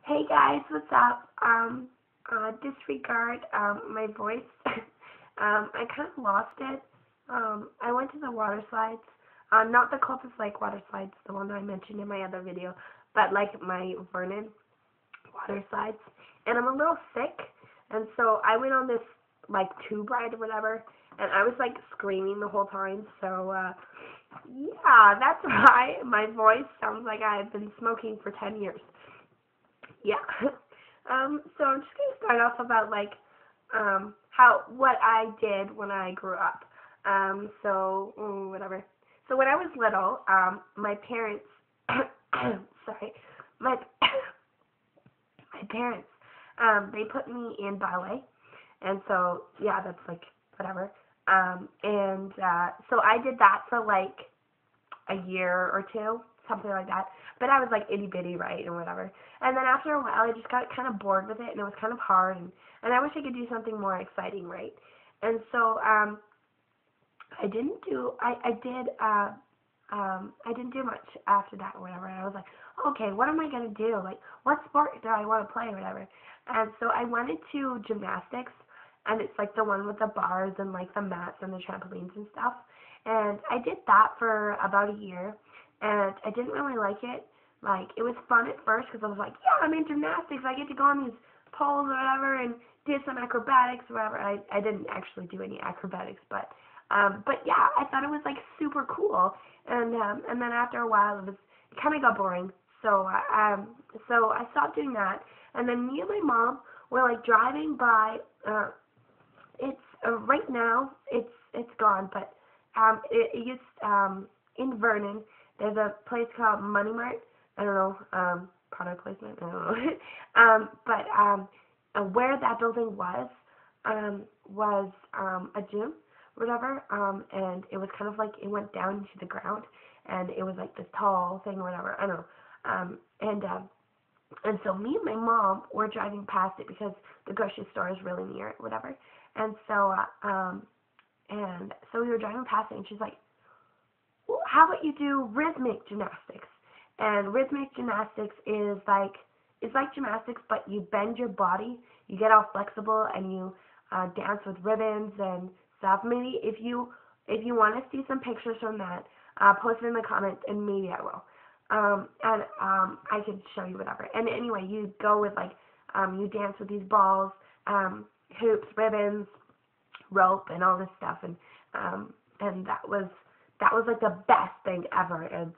Hey guys, what's up? Disregard my voice. I kind of lost it. I went to the water slides. Not the Cultus Lake water slides, the one that I mentioned in my other video, but like my Vernon water slides. And I'm a little sick, and so I went on this like tube ride or whatever, and I was like screaming the whole time. So yeah, that's why my voice sounds like I've been smoking for 10 years. Yeah. So I'm just gonna start off about like how what I did when I grew up. Whatever. So when I was little, my parents sorry, my my parents they put me in ballet, and so yeah, that's like whatever. So I did that for like a year or two, something like that. But I was like itty bitty, right, and whatever. And then after a while, I just got kind of bored with it, and it was kind of hard, and I wish I could do something more exciting, right? And so I didn't do, I didn't do much after that or whatever. And I was like, okay, what am I gonna do? Like, what sport do I want to play or whatever? And so I went into gymnastics, and it's like the one with the bars and like the mats and the trampolines and stuff. And I did that for about a year, and I didn't really like it. Like, it was fun at first because I was like, yeah, I'm in gymnastics. I get to go on these poles or whatever and do some acrobatics or whatever. I didn't actually do any acrobatics, but yeah, I thought it was like super cool. And then after a while, it kind of got boring. So I stopped doing that. And then me and my mom were like driving by. It's right now it's gone, but it used in Vernon. There's a place called Money Mart. I don't know, product placement. I don't know. Where that building was a gym, whatever. And it was kind of like it went down into the ground, and it was like this tall thing, whatever. I don't know. And so me and my mom were driving past it because the grocery store is really near it, whatever. And so, we were driving past it, and she's like, well, how about you do rhythmic gymnastics? And rhythmic gymnastics is like, it's like gymnastics, but you bend your body, you get all flexible, and you dance with ribbons and stuff. Maybe if you want to see some pictures from that, post it in the comments, and maybe I will. I could show you whatever. And anyway, you go with like, you dance with these balls, hoops, ribbons, rope, and all this stuff, and that was like the best thing ever, and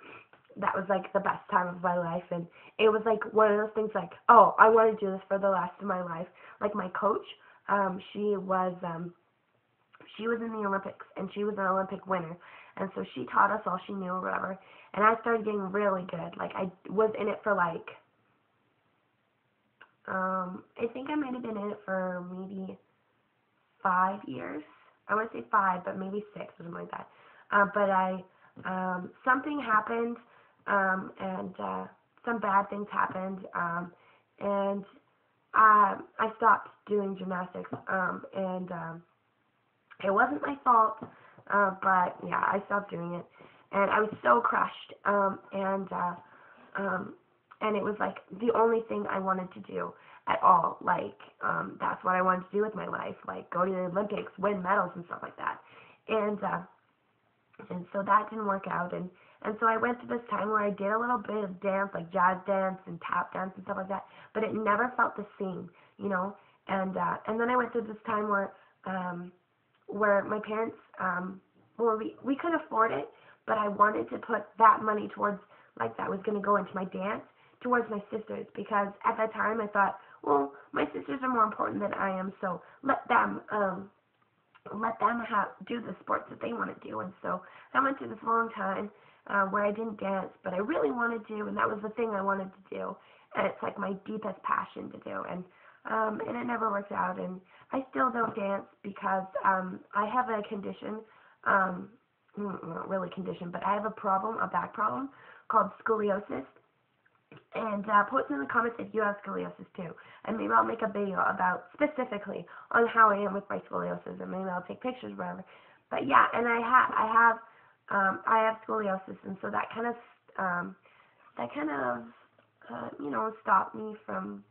that was like the best time of my life, and it was like one of those things like, oh, I want to do this for the rest of my life. Like my coach, she was in the Olympics, and she was an Olympic winner, and so she taught us all she knew or whatever, and I started getting really good. Like I was in it for like, I think I might have been in it for maybe 5 years. I want to say 5, but maybe 6 or something like that. Something happened, and some bad things happened, and I stopped doing gymnastics, and it wasn't my fault, but yeah, I stopped doing it, and I was so crushed, and it was like the only thing I wanted to do at all. Like, that's what I wanted to do with my life, like go to the Olympics, win medals and stuff like that. And so that didn't work out, and so I went through this time where I did a little bit of dance, like jazz dance and tap dance and stuff like that, but it never felt the same, you know. And then I went through this time where my parents, well, we could afford it, but I wanted to put that money towards, like, that was going to go into my dance, towards my sisters, because at that time I thought, well, my sisters are more important than I am, so let them do the sports that they want to do. And so I went through this long time where I didn't dance, but I really wanted to, and that was the thing I wanted to do, and it's like my deepest passion to do, and it never worked out, and I still don't dance because I have a condition, not really condition, but I have a back problem called scoliosis. And post in the comments if you have scoliosis too, and maybe I'll make a video about specifically on how I am with my scoliosis, and maybe I'll take pictures, whatever. But yeah, and I have scoliosis, and so that kind of stop me from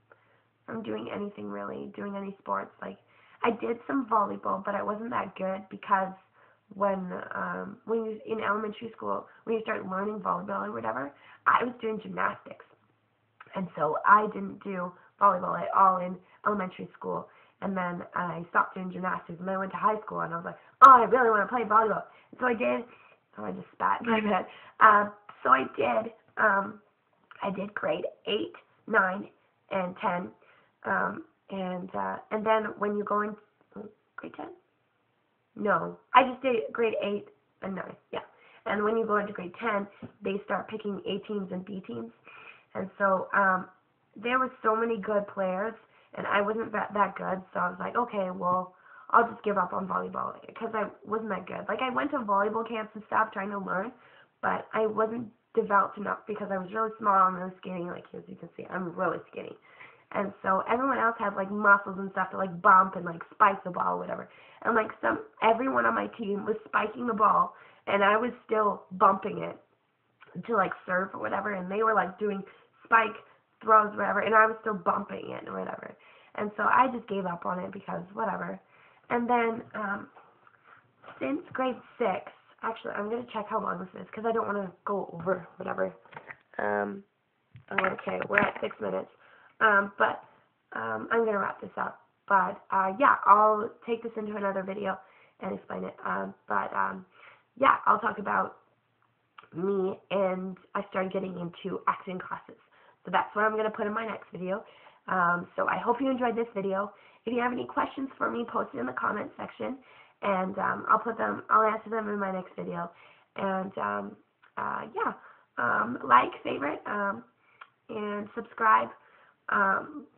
doing anything really, doing any sports. Like, I did some volleyball, but I wasn't that good because when you in elementary school, when you start learning volleyball or whatever, I was doing gymnastics, and so I didn't do volleyball at all in elementary school. And then I stopped doing gymnastics, and then I went to high school, and I was like, oh, I really want to play volleyball. And so I did. Oh, I just spat in my bed. So I did grade 8, 9, and 10. And then when you go in grade 10? No, I just did grade 8 and 9. Yeah. And when you go into grade 10, they start picking A teams and B teams. And so there were so many good players, and I wasn't that good. So I was like, okay, well, I'll just give up on volleyball because I wasn't that good. Like, I went to volleyball camps and stuff trying to learn, but I wasn't developed enough because I was really small and really skinny. Like, as you can see, I'm really skinny. And so everyone else had like muscles and stuff to like bump and like spike the ball or whatever. And like everyone on my team was spiking the ball, and I was still bumping it to like serve or whatever. And they were like doing spike throws or whatever, and I was still bumping it or whatever. And so I just gave up on it because whatever. And then since grade 6, actually I'm gonna check how long this is because I don't want to go over whatever. Okay, we're at 6 minutes. But I'm going to wrap this up. But, yeah, I'll take this into another video and explain it. Yeah, I'll talk about me, and I started getting into acting classes. So that's what I'm going to put in my next video. So I hope you enjoyed this video. If you have any questions for me, post it in the comment section, and I'll answer them in my next video. And, yeah, like, favorite, and subscribe.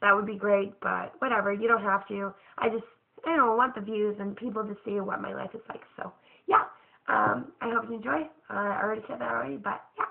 That would be great, but whatever, you don't have to. I want the views and people to see what my life is like. So, yeah, I hope you enjoy. I already said that already, but yeah.